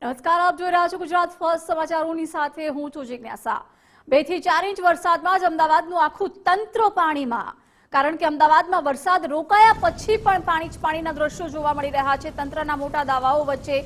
નમસ્કાર, આપ જોઈ રહ્યા છો ગુજરાત ફર્સ્ટ સમાચારોની સાથે હું છું જિજ્ઞાસા। 2 થી 4 ઇંચ વરસાદમાં જ અમદાવાદનું આખું તંત્ર પાણીમાં, કારણ કે અમદાવાદમાં વરસાદ રોકાયા પછી પણ પાણીના દ્રશ્યો જોવા મળી રહ્યા છે। તંત્રના મોટા દાવાઓ વચ્ચે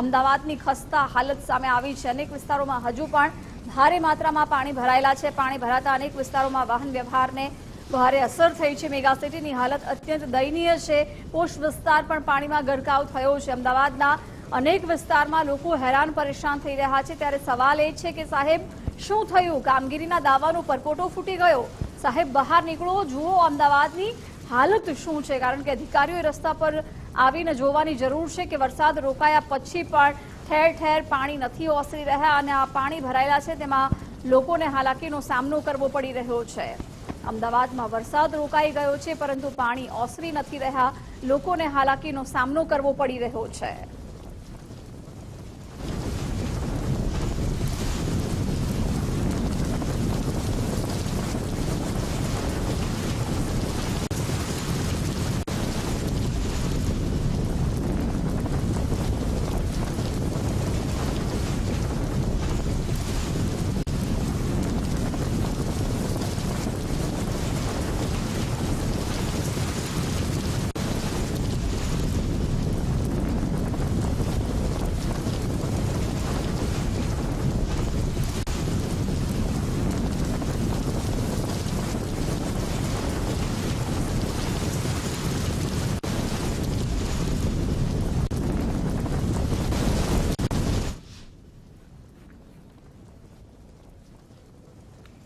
અમદાવાદની ખસ્તા હાલત સામે આવી છે। અનેક વિસ્તારોમાં હજુ પણ ભારે માત્રામાં પાણી ભરાયેલા છે। પાણી ભરાતા અનેક વિસ્તારોમાં વાહન વ્યવહારને ભારે અસર થઈ છે। મેગા સિટીની હાલત અત્યંત દયનીય છે। પોશ વિસ્તાર પણ પાણીમાં ગરકાવ થયો છે। અમદાવાદના અનેક વિસ્તારમાં લોકો હેરાન પરેશાન થઈ રહ્યા છે। ત્યારે સવાલ એ છે કે સાહેબ શું થયું? કામગીરીના દાવાનો પરપોટો ફૂટી ગયો? સાહેબ બહાર નીકળો, જુઓ અમદાવાદની હાલત શું છે। કારણ કે અધિકારીઓએ રસ્તા પર આવીને જોવાની જરૂર છે કે વરસાદ રોકાયા પછી પણ ઠેર ઠેર પાણી નથી ઓસરી રહ્યા અને આ પાણી ભરાયેલા છે તેમાં લોકોને હાલાકીનો સામનો કરવો પડી રહ્યો છે। અમદાવાદમાં વરસાદ રોકાઈ ગયો છે પરંતુ પાણી ઓસરી નથી રહ્યા। લોકોને હાલાકીનો સામનો કરવો પડી રહ્યો છે।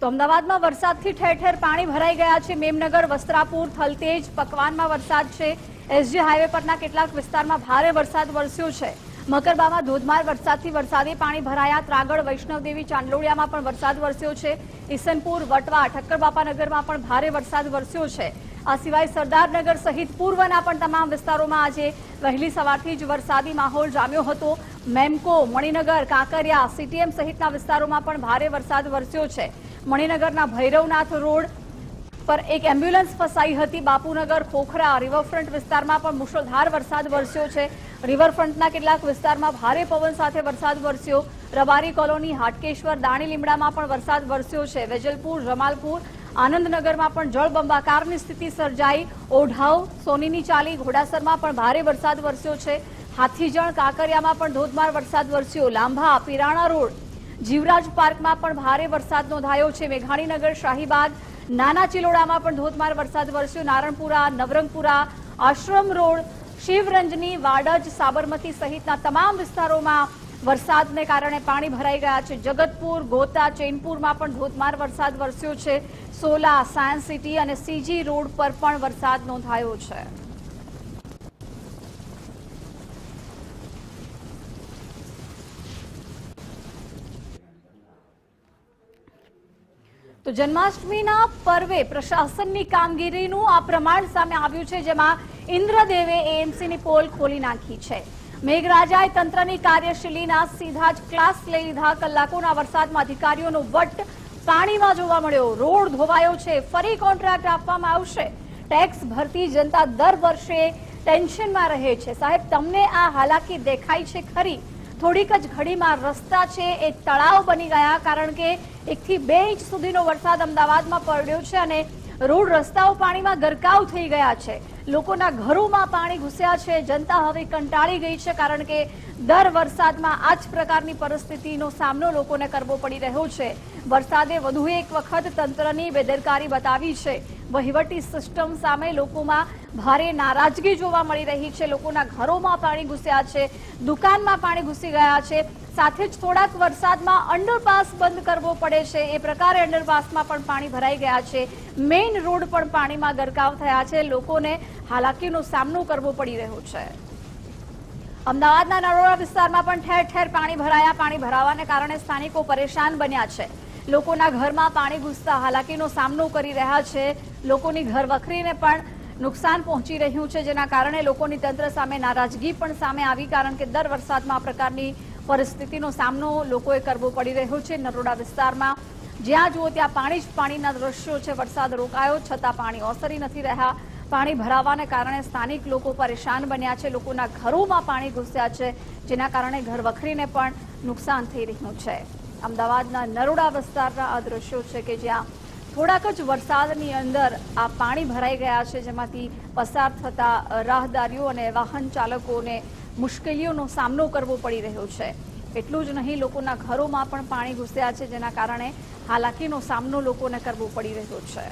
તો અમદાવાદમાં વરસાદથી ઠેર ઠેર પાણી ભરાઈ ગયા છે। મેમનગર, વસ્ત્રાપુર, થલતેજ, પકવાનમાં વરસાદ છે। એસજી હાઈવે પરના કેટલાક વિસ્તારમાં ભારે વરસાદ વરસ્યો છે। મકરબામાં ધોધમાર વરસાદથી વરસાદી પાણી ભરાયા। ત્રાગડ, વૈષ્ણવદેવી, ચાંદલોડિયામાં પણ વરસાદ વરસ્યો છે। ઈસનપુર, વટવા, ઠક્કરબાપાનગરમાં પણ ભારે વરસાદ વરસ્યો છે। આ સિવાય સરદારનગર સહિત પૂર્વના પણ તમામ વિસ્તારોમાં આજે વહેલી સવારથી જ વરસાદી માહોલ જામ્યો હતો। મેમકો, મણિનગર, કાંકરિયા, સીટીએમ સહિતના વિસ્તારોમાં પણ ભારે વરસાદ વરસ્યો છે। મણિનગરના ભૈરવનાથ રોડ પર એક એમ્બ્યુલન્સ ફસાઈ હતી। બાપુનગર, ખોખરા, રિવરફ્રન્ટ વિસ્તારમાં પણ મુશળધાર વરસાદ વરસ્યો છે। રિવરફ્રન્ટના કેટલાક વિસ્તારમાં ભારે પવન સાથે વરસાદ વરસ્યો। રબારી કોલોની, હાટકેશ્વર, દાણી લીમડામાં પણ વરસાદ વરસ્યો છે। વેજલપુર, જમાલપુર, આનંદનગરમાં પણ જળબંબાકારની સ્થિતિ સર્જાઈ। ઓઢાવ, સોનીની ચાલી, ઘોડાસરમાં પણ ભારે વરસાદ વરસ્યો છે। હાથીજણ, કાંકરિયામાં પણ ધોધમાર વરસાદ વરસ્યો। લાંભા, પીરાણા રોડ, જીવરાજ પાર્કમાં પણ ભારે વરસાદ નોંધાયો છે। મેઘાણીનગર, શાહીબાગ, નાના ચિલોડામાં પણ ધોધમાર વરસાદ વરસ્યો। નારણપુરા, નવરંગપુરા, આશ્રમ રોડ, શિવરંજની, વાડજ, સાબરમતી સહિતના તમામ વિસ્તારોમાં વરસાદને કારણે પાણી ભરાઈ ગયા છે। જગતપુર, ગોતા, ચેનપુરમાં પણ ધોધમાર વરસાદ વરસ્યો છે। સોલા, સાયન્સ સિટી અને સીજી રોડ પર પણ વરસાદ નોંધાયો છે। તો જન્માષ્ટમીના પર્વે પ્રશાસનની કામગીરીનું આ પ્રમાણ સામે આવ્યું છે, જેમાં ઇન્દ્રદેવે એએમસીની પોલ ખોલી નાખી છે। મેઘરાજાએ તંત્રની કાર્યશૈલીના સીધા જ ક્લાસ લઈ લીધા। કલાકોના વરસાદમાં અધિકારીઓનો વટ પાણીમાં જોવા મળ્યો। રોડ ધોવાયો છે, ફરી કોન્ટ્રાક્ટ આપવામાં આવશે। ટેક્સ ભરતી જનતા દર વર્ષે ટેન્શનમાં રહે છે। સાહેબ તમને આ હાલાકી દેખાય છે ખરી? થોડીક જ ઘડીમાં રસ્તા છે એ તળાવ બની ગયા, કારણ કે 1 થી 2 ઇંચ સુધીનો વરસાદ અમદાવાદમાં પડ્યો છે અને રોડ રસ્તાઓ પાણીમાં ગરકાવ થઈ ગયા છે। લોકોના ઘરોમાં પાણી ઘૂસ્યા છે। જનતા હવે કંટાળી ગઈ છે, કારણ કે દર વરસાદમાં આ જ પ્રકારની પરિસ્થિતિનો સામનો લોકોને કરવો પડી રહ્યો છે। વરસાદે વધુ એક વખત તંત્રની બેદરકારી બતાવી છે। વહીવટી સિસ્ટમ સામે લોકોમાં ભારે નારાજગી જોવા મળી રહી છે। લોકોના ઘરોમાં પાણી ઘૂસ્યા છે, દુકાનમાં પાણી ઘૂસી ગયા છે। સાથે જ થોડાક વરસાદમાં અંડરપાસ બંધ કરવો પડે છે, એ પ્રકારે અંડરપાસમાં પણ પાણી ભરાઈ ગયા છે। મેઇન રોડ પણ પાણીમાં ગરકાવ થયા છે। લોકોને હાલાકીનો સામનો કરવો પડી રહ્યો છે। અમદાવાદના નરોડા વિસ્તારમાં પણ ઠેર ઠેર પાણી ભરાયા। પાણી ભરાવાને કારણે સ્થાનિકો પરેશાન બન્યા છે। લોકોના ઘરમાં પાણી ઘૂસતા હાલાકીનો સામનો કરી રહ્યા છે। લોકોની ઘર વખરીને પણ નુકસાન પહોંચી રહ્યું છે, જેના કારણે લોકોની તંત્ર સામે નારાજગી પણ સામે આવી, કારણ કે દર વરસાદમાં આ પ્રકારની પરિસ્થિતિનો સામનો લોકોએ કરવો પડી રહ્યો છે। નરોડા વિસ્તારમાં જ્યાં જુઓ ત્યાં પાણી જ પાણીના દ્રશ્યો છે। વરસાદ રોકાયો છતાં પાણી ઓસરી નથી રહ્યા। પાણી ભરાવાને કારણે સ્થાનિક લોકો પરેશાન બન્યા છે, લોકોના ઘરોમાં પાણી ઘૂસ્યા છે, જેના કારણે ઘર વખરીને પણ નુકસાન થઈ રહ્યું છે। અમદાવાદના નરોડા વિસ્તારના આ દ્રશ્યો છે કે જ્યાં થોડાક જ વરસાદની અંદર આ પાણી ભરાઈ ગયા છે, જેમાંથી પસાર થતા રાહદારીઓ અને વાહન ચાલકોને મુશ્કેલીઓનો સામનો કરવો પડી રહ્યો છે। એટલું જ નહીં, લોકોના ઘરોમાં પણ પાણી ઘૂસ્યા છે, જેના કારણે હાલાકીનો સામનો લોકોને કરવો પડી રહ્યો છે।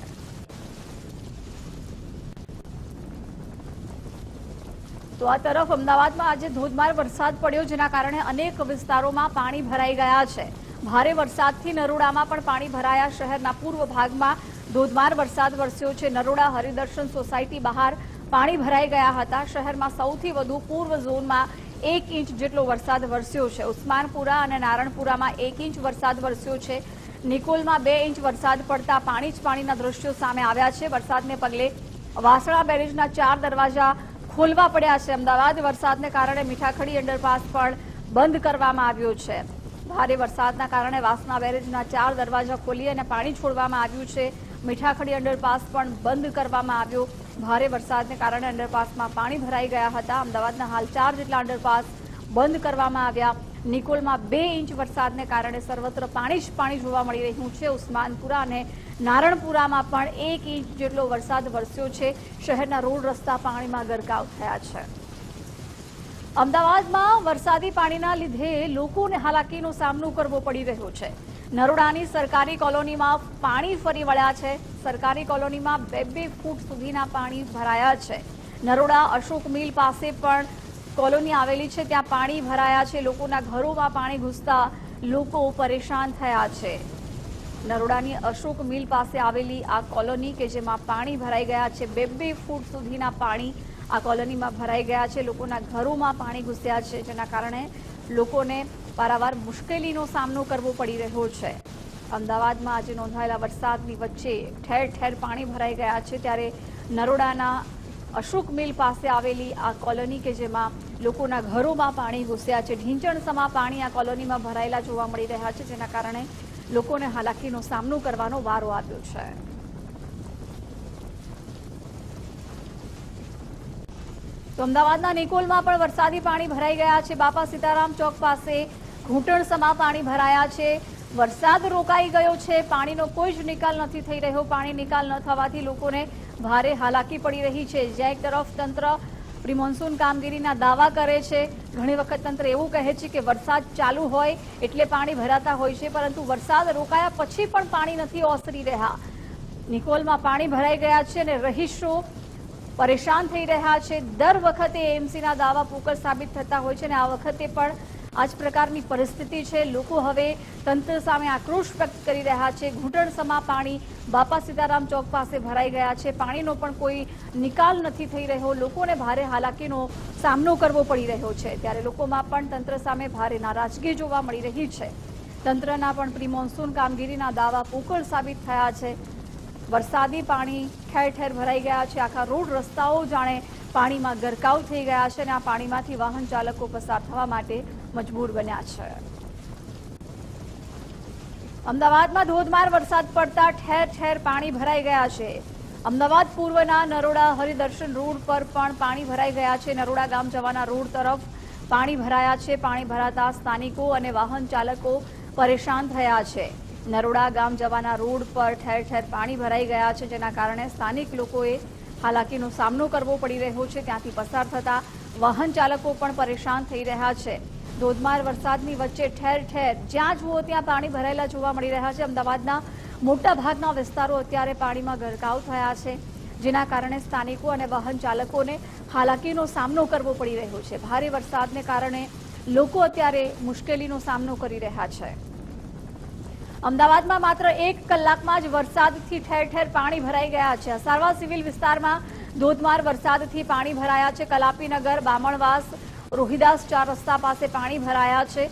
તો આ તરફ અમદાવાદમાં આજે ધોધમાર વરસાદ પડ્યો, જેના કારણે અનેક વિસ્તારોમાં પાણી ભરાઈ ગયા છે। ભારે વરસાદથી નરોડામાં પણ પાણી ભરાયા। શહેરના પૂર્વ ભાગમાં ધોધમાર વરસાદ વરસ્યો છે। નરોડા હરિદર્શન સોસાયટી બહાર પાણી ભરાઈ ગયા હતા। શહેરમાં સૌથી વધુ પૂર્વ ઝોનમાં 1 ઇંચ જેટલો વરસાદ વરસ્યો છે। ઉસ્માનપુરા અને નારણપુરામાં 1 ઇંચ વરસાદ વરસ્યો છે। નિકોલમાં 2 ઇંચ વરસાદ પડતા પાણી જ પાણીના દ્રશ્યો સામે આવ્યા છે। વરસાદને પગલે વાસણા બેરેજના 4 દરવાજા ખોલવા પડ્યા છે। અમદાવાદ વરસાદને કારણે મીઠાખડી અંડરપાસ પણ બંધ કરવામાં આવ્યો છે। ભારે વરસાદના કારણે વાસણા બેરેજના 4 દરવાજા ખોલી અને પાણી છોડવામાં આવ્યું છે। મીઠાખડી અંડરપાસ પણ બંધ કરવામાં આવ્યો। ભારે વરસાદને કારણે અંડરપાસમાં પાણી ભરાઈ ગયા હતા। અમદાવાદના હાલ 4 જેટલા અંડરપાસ બંધ કરવામાં આવ્યા। નિકોલમાં 2 ઇંચ વરસાદને કારણે સર્વત્ર પાણી જ પાણી જોવા મળી રહ્યું છે। ઉસ્માનપુરા અને નારણપુરામાં પણ 1 ઇંચ જેટલો વરસાદ વરસ્યો છે। શહેરના રોડ રસ્તા પાણીમાં ગરકાવ થયા છે। અમદાવાદમાં વરસાદી પાણીના લીધે લોકોને હાલાકીનો સામનો કરવો પડી રહ્યો છે। નરોડાની સરકારી કોલોનીમાં પાણી ફરી વળ્યા છે। સરકારી કોલોનીમાં 2-2 ફૂટ સુધીના પાણી ભરાયા છે। નરોડા અશોક મિલ પાસે પણ કોલોની આવેલી છે, ત્યાં પાણી ભરાયા છે। લોકોના ઘરોમાં પાણી ઘૂસતા લોકો પરેશાન થયા છે। નરોડાની અશોક મિલ પાસે આવેલી આ કોલોની કે જેમાં પાણી ભરાઈ ગયા છે, 2-2 ફૂટ સુધીના પાણી આ કોલોનીમાં ભરાઈ ગયા છે। લોકોના ઘરોમાં પાણી ઘૂસ્યા છે, જેના કારણે લોકોને પારાવાર મુશ્કેલીનો સામનો કરવો પડી રહ્યો છે। અમદાવાદમાં આજે નોંધાયેલા વરસાદની વચ્ચે ઠેર ઠેર પાણી ભરાઈ ગયા છે, ત્યારે નરોડાના અશોક મિલ પાસે આવેલી આ કોલોની કે જેમાં લોકોના ઘરોમાં પાણી ઘૂસ્યા છે, ઢીંચણસમા પાણી આ કોલોનીમાં ભરાયેલા જોવા મળી રહ્યા છે, જેના કારણે લોકોને હાલાકીનો સામનો કરવાનો વારો આવ્યો છે। તો અમદાવાદના નિકોલમાં પણ વરસાદી પાણી ભરાઈ ગયા છે। બાપા સીતારામ ચોક પાસે ઘૂંટણસમા પાણી ભરાયા છે। વરસાદ રોકાઈ ગયો છે, પાણીનો કોઈ જ નિકાલ નથી થઈ રહ્યો। પાણી નિકાલ ન થવાથી લોકોને ભારે હાલાકી પડી રહી છે। જ્યાં એક તરફ તંત્ર પ્રી મોન્સૂન કામગીરીના દાવા કરે છે, ઘણી વખત તંત્ર એવું કહે છે કે વરસાદ ચાલુ હોય એટલે પાણી ભરાતા હોય છે, પરંતુ વરસાદ રોકાયા પછી પણ પાણી નથી ઓસરી રહ્યા। નિકોલમાં પાણી ભરાઈ ગયા છે અને રહીશો પરેશાન થઈ રહ્યા છે। દર વખતે એએમસીના દાવા પોકળ સાબિત થતા હોય છે અને આ વખતે પણ આ જ પ્રકારની પરિસ્થિતિ છે। લોકો હવે તંત્ર સામે આક્રોશ વ્યક્ત કરી રહ્યા છે। ઘૂંટણસમા પાણી બાપા સીતારામ ચોક પાસે ભરાઈ ગયા છે। પાણીનો પણ કોઈ નિકાલ નથી થઈ રહ્યો। લોકોને ભારે હાલાકીનો સામનો કરવો પડી રહ્યો છે, ત્યારે લોકોમાં પણ તંત્ર સામે ભારે નારાજગી જોવા મળી રહી છે। તંત્રના પણ પ્રી મોન્સૂન કામગીરીના દાવા પોકળ સાબિત થયા છે। વરસાદી પાણી ઠેર ઠેર ભરાઈ ગયા છે। આખા રોડ રસ્તાઓ જાણે પાણીમાં ગરકાવ થઈ ગયા છે અને આ પાણીમાંથી વાહન ચાલકો પસાર થવા માટે મજબૂર બન્યા છે। અમદાવાદમાં ધોધમાર વરસાદ પડતા ઠેર ઠેર પાણી ભરાઈ ગયા છે। અમદાવાદ પૂર્વના નરોડા હરિદર્શન રોડ પર પણ પાણી ભરાઈ ગયા છે। નરોડા ગામ જવાના રોડ તરફ પાણી ભરાયા છે। પાણી ભરાતા સ્થાનિકો અને વાહન ચાલકો પરેશાન થયા છે। નરોડા ગામ જવાના રોડ પર ઠેર ઠેર પાણી ભરાઈ ગયા છે, જેના કારણે સ્થાનિક લોકોએ હાલાકીનો સામનો કરવો પડી રહ્યો છે। ત્યાંથી પસાર થતા વાહન ચાલકો પણ પરેશાન થઈ રહ્યા છે। ધોધમાર વરસાદની વચ્ચે ઠેર ઠેર જ્યાં જુઓ ત્યાં પાણી ભરાયેલા જોવા મળી રહ્યા છે। અમદાવાદના મોટા ભાગના વિસ્તારો અત્યારે પાણીમાં ગરકાવ થયા છે, જેના કારણે સ્થાનિકો અને વાહન ચાલકોને હાલાકીનો સામનો કરવો પડી રહ્યો છે। ભારે વરસાદને કારણે લોકો અત્યારે મુશ્કેલીનો સામનો કરી રહ્યા છે। અમદાવાદમાં માત્ર 1 કલાકમાં જ વરસાદથી ઠેર ઠેર પાણી ભરાઈ ગયા છે। અસારવા સિવિલ વિસ્તારમાં ધોધમાર વરસાદથી પાણી ભરાયા છે। કલાપીનગર, બામણવાસ, રોહિદાસ 4 રસ્તા પાસે પાણી ભરાયા છે।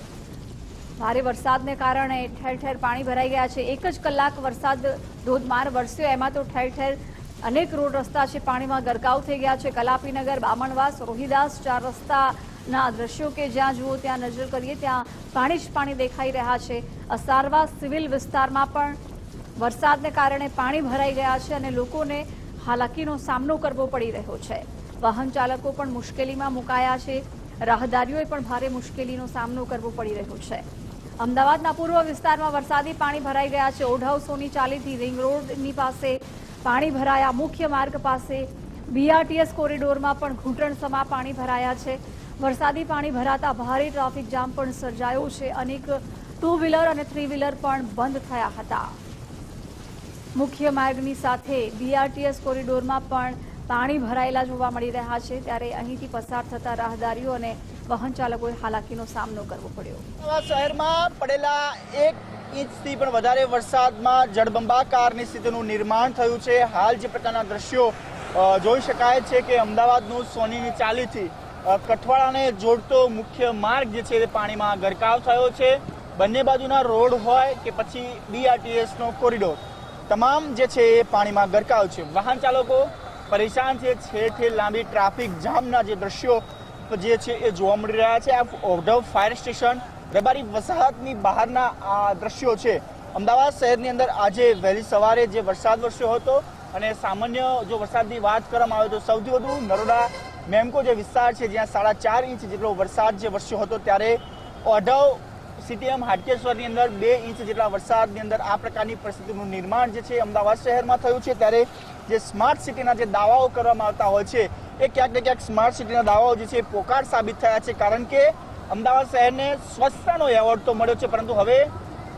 ભારે વરસાદને કારણે ઠેર ઠેર પાણી ભરાઈ ગયા છે। 1 જ કલાક વરસાદ ધોધમાર વરસ્યો, એમાં તો ઠેર ઠેર અનેક રોડ રસ્તા છે પાણીમાં ગરકાવ થઈ ગયા છે। કલાપીનગર, બામણવાસ, રોહિદાસ 4 રસ્તાના દ્રશ્યો કે જ્યાં જુઓ ત્યાં નજર કરીએ ત્યાં પાણી જ પાણી દેખાઈ રહ્યા છે। અસારવા સિવિલ વિસ્તારમાં પણ વરસાદને કારણે પાણી ભરાઈ ગયા છે અને લોકોને હાલાકીનો સામનો કરવો પડી રહ્યો છે। વાહન ચાલકો પણ મુશ્કેલીમાં મુકાયા છે, રાહદારીઓએ પણ ભારે મુશ્કેલીનો સામનો કરવો પડી રહ્યો છે। અમદાવાદના પૂર્વ વિસ્તારમાં વરસાદી પાણી ભરાઈ ગયા છે। ઓઢવ સોની ચાલીથી રિંગ રોડની પાસે પાણી ભરાયા। મુખ્ય માર્ગ પાસે બીઆરટીએસ કોરિડોરમાં પણ ઘૂંટણસમા પાણી ભરાયા છે। વરસાદી પાણી ભરાતા ભારે ટ્રાફિક જામ પણ સર્જાયો છે। અનેક ટુ વ્હીલર અને થ્રી વ્હીલર પણ બંધ થયા હતા। મુખ્ય માર્ગની સાથે બીઆરટીએસ કોરિડોરમાં પણ પાણી ભરાયેલા જોવા મળી રહ્યા છે, ત્યારે અહીંથી પસાર થતા રાહદારીઓ અને વાહન ચાલકોએ હાલાકીનો સામનો કરવો પડ્યો। શહેરમાં પડેલા 1 ઇંચથી પણ વધારે વરસાદમાં જળબંબાકારની સ્થિતિનું નિર્માણ થયું છે। હાલ જે પ્રકારના દ્રશ્યો જોઈ શકાય છે કે અમદાવાદનું સોનીની ચાલીથી કઠવાડાને જોડતો મુખ્ય માર્ગ જે છે તે પાણીમાં ગરકાવ થયો છે। બંને બાજુના રોડ હોય કે પછી બીઆરટીએસનો કોરિડોર, તમામ જે છે એ પાણીમાં ગરકાવ છે। વાહન ચાલકો પરેશાન છે। ઠેર લાંબી ટ્રાફિક જામના જે દ્રશ્યો જે છે એ જોવા મળી રહ્યા છે। આ ઓઢવ ફાયર સ્ટેશન રબારી વસાહતની બહારના આ દ્રશ્યો છે। અમદાવાદ શહેરની અંદર આજે વહેલી સવારે જે વરસાદ વરસ્યો હતો અને સામાન્ય જો વરસાદની વાત કરવામાં આવે તો સૌથી વધુ નરોડા મેમકો જે વિસ્તાર છે જ્યાં 4.5 ઇંચ જેટલો વરસાદ જે વરસ્યો હતો, ત્યારે ઓઢવ સીટીએમ હાટકેશ્વરની અંદર 2 ઇંચ જેટલા વરસાદની અંદર આ પ્રકારની પરિસ્થિતિનું નિર્માણ જે છે અમદાવાદ શહેરમાં થયું છે। ત્યારે જે સ્માર્ટ સિટીના જે દાવાઓ કરવામાં આવતા હોય છે એ ક્યાંક ને ક્યાંક સ્માર્ટ સિટીના દાવાઓ જે છે એ પોકાર સાબિત થયા છે, કારણ કે અમદાવાદ શહેરને સ્વચ્છતાનો એવોર્ડ તો મળ્યો છે, પરંતુ હવે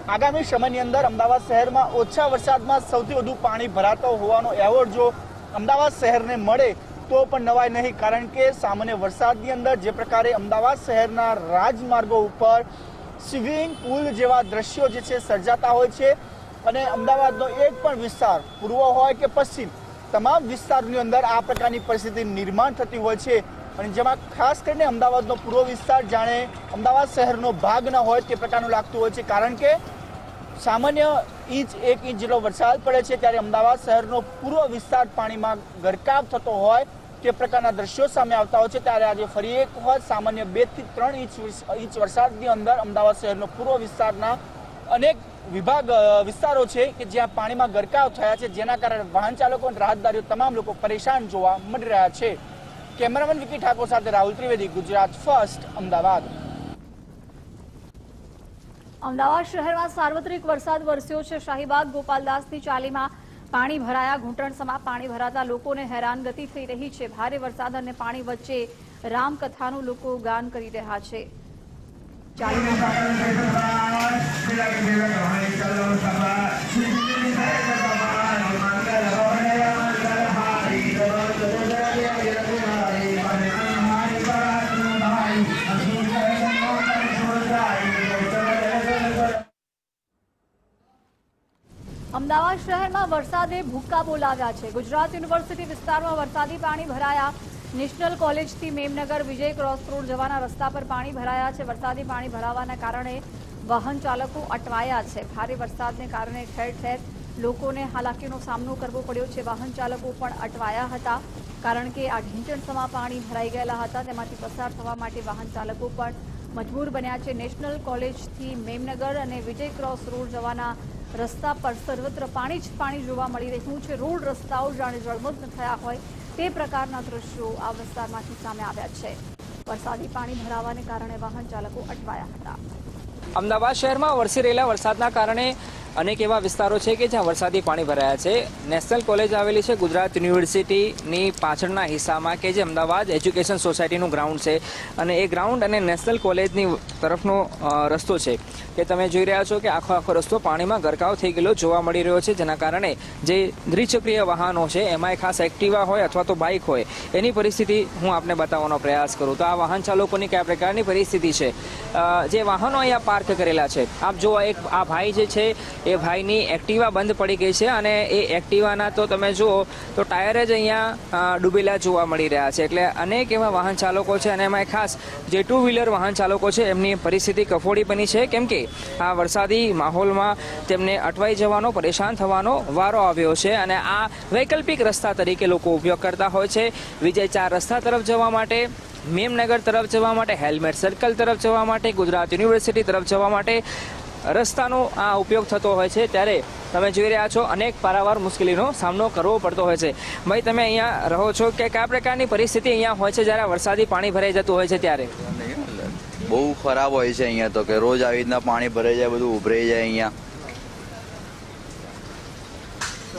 આગામી સમયની અંદર અમદાવાદ શહેરમાં ઓછા વરસાદમાં સૌથી વધુ પાણી ભરાતો હોવાનો એવોર્ડ જો અમદાવાદ શહેરને મળે તો પણ નવાય નહીં, કારણ કે સામાન્ય વરસાદની અંદર જે પ્રકારે અમદાવાદ શહેરના રાજમાર્ગો ઉપર સ્વિમિંગ પુલ જેવા દ્રશ્યો જે છે સર્જાતા હોય છે અને અમદાવાદનો એક પણ વિસ્તાર પૂર્વ હોય કે પશ્ચિમ તમામ વિસ્તારોની અંદર આ પ્રકારની પરિસ્થિતિ નિર્માણ થતી હોય છે। અને જેમાં ખાસ કરીને અમદાવાદનો પૂર્વ વિસ્તાર જાણે અમદાવાદ શહેરનો ભાગ ન હોય તે પ્રકારનું લાગતું હોય છે, કારણ કે સામાન્ય 1 ઇંચ જેટલો વરસાદ પડે છે ત્યારે અમદાવાદ શહેરનો પૂર્વ વિસ્તાર પાણીમાં ગરકાવ થતો હોય તે પ્રકારના દ્રશ્યો સામે આવતા હોય છે। ત્યારે આજે ફરી એક વખત સામાન્ય 2 થી 3 ઇંચ વરસાદની અંદર અમદાવાદ શહેરનો પૂર્વ વિસ્તારના અનેક વિસ્તારો છે કે જ્યાં પાણીમાં ગરકાવ થયા છે, જેના કારણે વાહન ચાલકો અને રાહદારીઓ તમામ લોકો પરેશાન જોવા મળી રહ્યા છે। કેમેરામેન વિકી ઠાકોર સાથે રાહુલ ત્રિવેદી, ગુજરાત ફર્સ્ટ, અમદાવાદ। અમદાવાદ શહેરમાં સાર્વત્રિક વરસાદ વરસ્યો છે। શાહીબાગ ગોપાલદાસની ચાલીમાં પાણી ભરાયા। ઘૂંટણસમા પાણી ભરાતા લોકોને હેરાનગતિ થઈ રહી છે। ભારે વરસાદ અને પાણી વચ્ચે રામકથાનું લોકો ગાન કરી રહ્યા છે। અમદાવાદ શહેરમાં વરસાદે ભૂક્કા બોલાવ્યા છે। ગુજરાત યુનિવર્સિટી વિસ્તારમાં વરસાદી પાણી ભરાયા। નેશનલ કોલેજથી મેમનગર વિજય ક્રોસ રોડ જવાના રસ્તા પર પાણી ભરાયા છે। વરસાદી પાણી ભરાવાના કારણે વાહન ચાલકો અટવાયા છે। ભારે વરસાદને કારણે ઠેર ઠેર લોકોને હાલાકીનો સામનો કરવો પડ્યો છે। વાહન ચાલકો પણ અટવાયા હતા, કારણ કે આ ઢીંચણસમા પાણી ભરાઈ ગયેલા હતા, તેમાંથી પસાર થવા માટે વાહન ચાલકો પણ મજબૂર બન્યા છે। નેશનલ કોલેજથી મેમનગર અને વિજય ક્રોસ રોડ જવાના રસ્તા પર સર્વત્ર પાણી જ પાણી જોવા મળી રહ્યું છે। રોડ રસ્તાઓ જાણે જળમગ્ન થયા હોય તે પ્રકારના દ્રશ્યો આ વિસ્તારમાંથી સામે આવ્યા છે। વરસાદી પાણી ભરાવાને કારણે વાહન ચાલકો અટવાયા હતા। અમદાવાદ શહેરમાં વરસી રહેલા વરસાદના કારણે અનેક એવા વિસ્તારો છે કે જ્યાં વરસાદી પાણી ભરાયા છે। નેશનલ કોલેજ આવેલી છે ગુજરાત યુનિવર્સિટીની પાછળના હિસ્સામાં, કે જે અમદાવાદ એજ્યુકેશન સોસાયટીનું ગ્રાઉન્ડ છે, અને એ ગ્રાઉન્ડ અને નેશનલ કોલેજની તરફનો રસ્તો છે કે તમે જોઈ રહ્યા છો કે આખો રસ્તો પાણીમાં ગરકાવ થઈ ગયેલો જોવા મળી રહ્યો છે, જેના કારણે જે દ્વિચક્રીય વાહનો છે એમાં ખાસ એક્ટિવા હોય અથવા તો બાઇક હોય એની પરિસ્થિતિ હું આપને બતાવવાનો પ્રયાસ કરું તો આ વાહન ચાલકોની કયા પ્રકારની પરિસ્થિતિ છે। જે વાહનો અહીંયા પાર્ક કરેલા છે, આપ જો આ ભાઈ જે છે એ ભાઈની એક્ટિવા બંધ પડી ગઈ છે અને એ એક્ટિવાના તો તમે જુઓ તો ટાયર જ અહીંયા ડૂબેલા જોવા મળી રહ્યા છે। એટલે અનેક એવા વાહન ચાલકો છે અને એમાં ખાસ જે ટુ વ્હીલર વાહન ચાલકો છે એમની પરિસ્થિતિ કફોડી બની છે, કેમ કે આ વરસાદી માહોલમાં તેમને અટવાઈ જવાનો, પરેશાન થવાનો વારો આવ્યો છે અને આ વૈકલ્પિક રસ્તા તરીકે લોકો ઉપયોગ કરતા હોય છે। વિજય 4 રસ્તા તરફ જવા માટે, મેમનગર તરફ જવા માટે, હેલ્મેટ સર્કલ તરફ જવા માટે, ગુજરાત યુનિવર્સિટી તરફ જવા માટે રસ્તાનો આ ઉપયોગ થતો હોય છે ત્યારે તમે જોઈ રહ્યા છો અનેક પારાવાર મુશ્કેલીનો સામનો કરવો પડતો હોય છે. ભાઈ, તમે અહીંયા રહો છો કે કયા પ્રકારની પરિસ્થિતિ અહીંયા હોય છે જ્યારે વરસાદી પાણી ભરાઈ જતું હોય છે ત્યારે? બહુ ખરાબ હોય છે અહીંયા તો, કે રોજ આવી રીતના પાણી ભરાઈ જાય, બધું ઉભરાઈ જાય અહીંયા.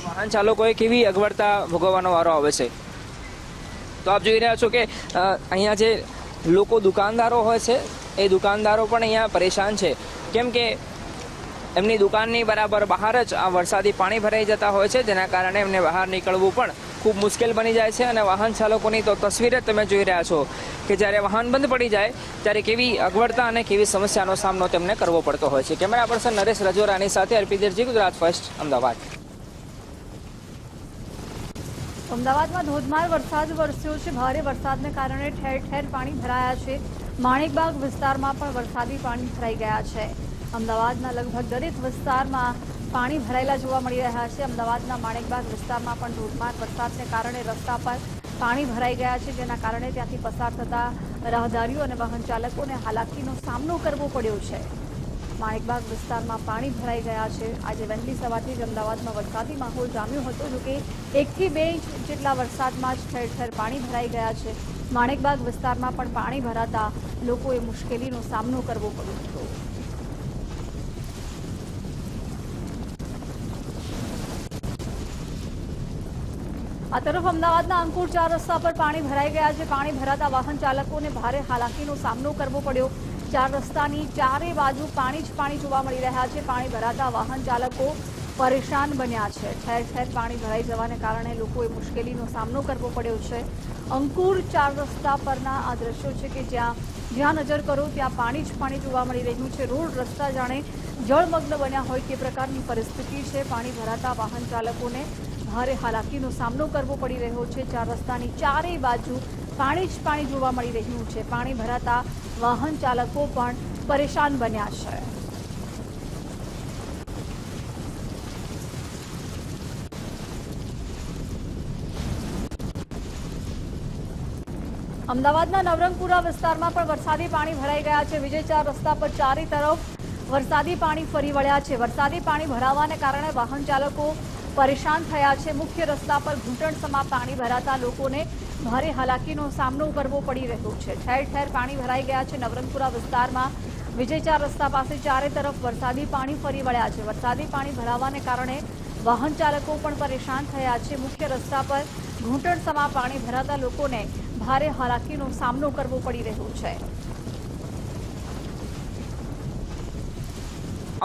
વાહન ચાલકોએ કેવી અગવડતા ભોગવવાનો વારો આવે છે? તો આપ જોઈ રહ્યા છો કે અહીંયા જે લોકો દુકાનદારો હોય છે એ દુકાનદારો પણ અહીંયા પરેશાન છે, કેમ કે એમની દુકાનની બરાબર બહાર જ આ વરસાદી પાણી ભરાઈ જતા હોય છે, જેના કારણે એમને બહાર નીકળવું પણ ખૂબ મુશ્કેલ બની જાય છે. અને વાહન ચાલકોની તો તસવીર જ તમે જોઈ રહ્યા છો કે જ્યારે વાહન બંધ પડી જાય ત્યારે કેવી અગવડતા અને કેવી સમસ્યાનો સામનો તેમને કરવો પડતો હોય છે. કેમેરા પર્સન નરેશ રજોરાની સાથે અર્પિતજી, ગુજરાત ફર્સ્ટ, અમદાવાદ. અમદાવાદમાં ધોધમાર વરસાદ વરસ્યો છે. ભારે વરસાદને કારણે ઠેર ઠેર પાણી ભરાયા છે. માણેકબાગ વિસ્તારમાં પણ વરસાદી પાણી ભરાઈ ગયા છે. અમદાવાદના લગભગ દરેક વિસ્તારમાં પાણી ભરાયેલા જોવા મળી રહ્યા છે. અમદાવાદના માણેકબાગ વિસ્તારમાં પણ ધોધમાર વરસાદને કારણે રસ્તા પર પાણી ભરાઈ ગયા છે, જેના કારણે ત્યાંથી પસાર થતા રાહદારીઓ અને વાહન ચાલકોને હાલાકીનો સામનો કરવો પડ્યો છે. માણેકબાગ વિસ્તારમાં પાણી ભરાઈ ગયા છે. આજે વહેલી સવારથી જ અમદાવાદમાં વરસાદી માહોલ જામ્યો હતો, જોકે 1 થી 2 ઇંચ જેટલા વરસાદમાં જ ઠેર ઠેર પાણી ભરાઈ ગયા છે. માણેકબાગ વિસ્તારમાં પણ પાણી ભરાતા લોકોએ મુશ્કેલીનો સામનો કરવો પડ્યો હતો. આ તરફ અમદાવાદના અંકુર 4 રસ્તા પર પાણી ભરાઈ ગયા છે. પાણી ભરાતા વાહન ચાલકોને ભારે હાલાકીનો સામનો કરવો પડ્યો. 4 રસ્તાની ચારે બાજુ પાણી જ પાણી જોવા મળી રહ્યા છે. પાણી ભરાતા વાહન ચાલકો પરેશાન બન્યા છે. ઠેર ઠેર પાણી ભરાઈ જવાને કારણે લોકોએ મુશ્કેલીનો સામનો કરવો પડ્યો છે. અંકુર 4 રસ્તા પરના આ દ્રશ્યો છે કે જ્યાં નજર કરો ત્યાં પાણી જ પાણી જોવા મળી રહ્યું છે. રોડ રસ્તા જાણે જળમગ્ન બન્યા હોય તે પ્રકારની પરિસ્થિતિ છે. પાણી ભરાતા વાહન ચાલકોને ભારે હાલાકીનો સામનો કરવો પડી રહ્યો છે. 4 રસ્તાની ચારેય બાજુ પાણી જ પાણી જોવા મળી રહ્યું છે. પાણી ભરાતા વાહન ચાલકો પણ પરેશાન બન્યા છે. અમદાવાદના નવરંગપુરા વિસ્તારમાં પણ વરસાદી પાણી ભરાઈ ગયા છે. વિજય 4 રસ્તા પર ચારે તરફ વરસાદી પાણી ફરી વળ્યા છે. વરસાદી પાણી ભરાવાને કારણે વાહન ચાલકો પરેશાન થયા છે. મુખ્ય રસ્તા પર ઘૂંટણસમા પાણી ભરાતા લોકોને ભારે હાલાકીનો સામનો કરવો પડી રહ્યો છે. ઠેર ઠેર પાણી ભરાઈ ગયા છે. નવરંગપુરા વિસ્તારમાં વિજય 4 રસ્તા પાસે ચારે તરફ વરસાદી પાણી ફરી વળ્યા છે. વરસાદી પાણી ભરાવાને કારણે વાહન ચાલકો પણ પરેશાન થયા છે. મુખ્ય રસ્તા પર ઘૂંટણસમા પાણી ભરાતા લોકોને ભારે હાલાકીનો સામનો કરવો પડી રહ્યો છે.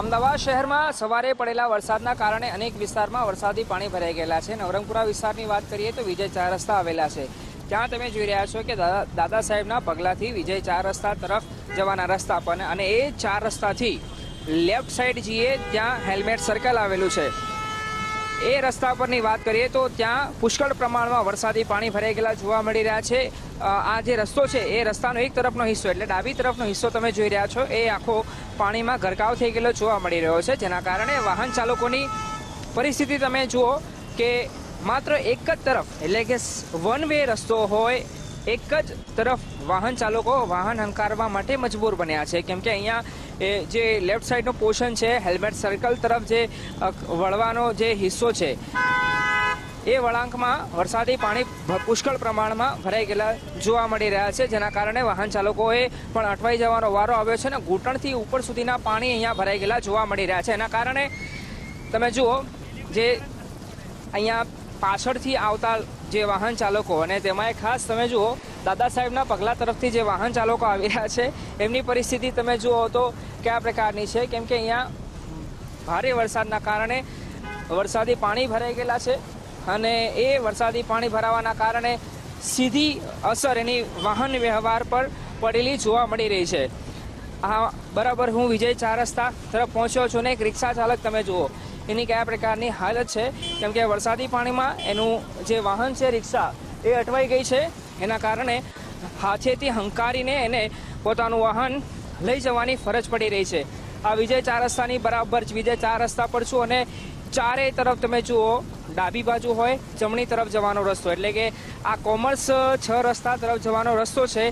અમદાવાદ શહેરમાં સવારે પડેલા વરસાદના કારણે અનેક વિસ્તારમાં વરસાદી પાણી ભરાઈ ગયેલા છે. નવરંગપુરા વિસ્તારની વાત કરીએ તો વિજય 4 રસ્તા આવેલા છે. ત્યાં તમે જોઈ રહ્યા છો કે દાદા સાહેબના પગલાથી વિજય 4 રસ્તા તરફ જવાના રસ્તા પર, અને એ 4 રસ્તાથી લેફ્ટ સાઈડ જઈએ ત્યાં હેલ્મેટ સર્કલ આવેલું છે. એ રસ્તા પરની વાત કરીએ તો ત્યાં પુષ્કળ પ્રમાણમાં વરસાદી પાણી ભરાઈ ગયેલા જોવા મળી રહ્યા છે. આ જે રસ્તો છે એ રસ્તાનો એક તરફનો હિસ્સો એટલે ડાબી તરફનો હિસ્સો તમે જોઈ રહ્યા છો એ આખો પાણીમાં ગરકાવ થઈ ગયેલો જોવા મળી રહ્યો છે, જેના કારણે વાહન ચાલકોની પરિસ્થિતિ તમે જુઓ કે માત્ર એક જ તરફ એટલે કે 1 વે રસ્તો હોય, એક જ તરફ વાહન ચાલકો વાહન હંકારવા માટે મજબૂર બન્યા છે. કેમ કે અહીંયા જે લેફ્ટ સાઈડનો પોર્શન છે હેલ્મેટ સર્કલ તરફ જે વળવાનો જે હિસ્સો છે એ વળાંકમાં વરસાદી પાણી પુષ્કળ પ્રમાણમાં ભરાઈ ગયેલા જોવા મળી રહ્યા છે, જેના કારણે વાહન ચાલકોએ પણ અટવાઈ જવાનો વારો આવ્યો છે. અને ઘૂંટણથી ઉપર સુધીના પાણી અહીંયા ભરાઈ ગયેલા જોવા મળી રહ્યા છે. એના કારણે તમે જુઓ જે અહીંયા પાછળથી આવતા જે વાહન ચાલકો, અને તેમાં ખાસ તમે જુઓ દાદા સાહેબના પગલા તરફથી જે વાહન ચાલકો આવી રહ્યા છે એમની પરિસ્થિતિ તમે જુઓ તો કયા પ્રકારની છે. કેમ કે અહીંયા ભારે વરસાદના કારણે વરસાદી પાણી ભરાઈ ગયેલા છે, અને એ વરસાદી પાણી ભરાવાના કારણે સીધી અસર એની વાહન વ્યવહાર પર પડેલી જોવા મળી રહી છે. હા, બરાબર હું વિજય 4 રસ્તા તરફ પહોંચ્યો છું ને એક રિક્ષા ચાલક તમે જુઓ એની કયા પ્રકારની હાલત છે. કેમ કે વરસાદી પાણીમાં એનું જે વાહન છે રિક્ષા એ અટવાઈ ગઈ છે, એના કારણે હાથેથી હંકારીને એને પોતાનું વાહન લઈ જવાની ફરજ પડી રહી છે. આ વિજય 4 રસ્તાની બરાબર જ વિજય 4 રસ્તા પર છું, અને ચારે તરફ તમે જુઓ ડાબી બાજુ હોય જમણી તરફ જવાનો રસ્તો એટલે કે આ કોમર્સ 6 રસ્તા તરફ જવાનો રસ્તો છે,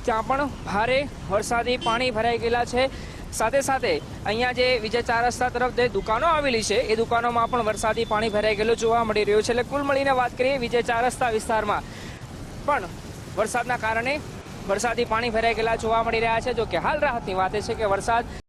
ત્યાં પણ ભારે વરસાદી પાણી ભરાઈ ગયેલા છે. સાથે સાથે અહીંયા જે વિજય 4 રસ્તા તરફ જે દુકાનો આવેલી છે એ દુકાનોમાં પણ વરસાદી પાણી ભરાઈ ગયેલું જોવા મળી રહ્યું છે. એટલે કુલ મળીને વાત કરીએ વિજય 4 રસ્તા વિસ્તારમાં પણ વરસાદના કારણે વરસાદી પાણી ભરાઈ ગયેલા જોવા મળી રહ્યા છે. જો કે હાલ રાહતની વાત એ છે કે વરસાદ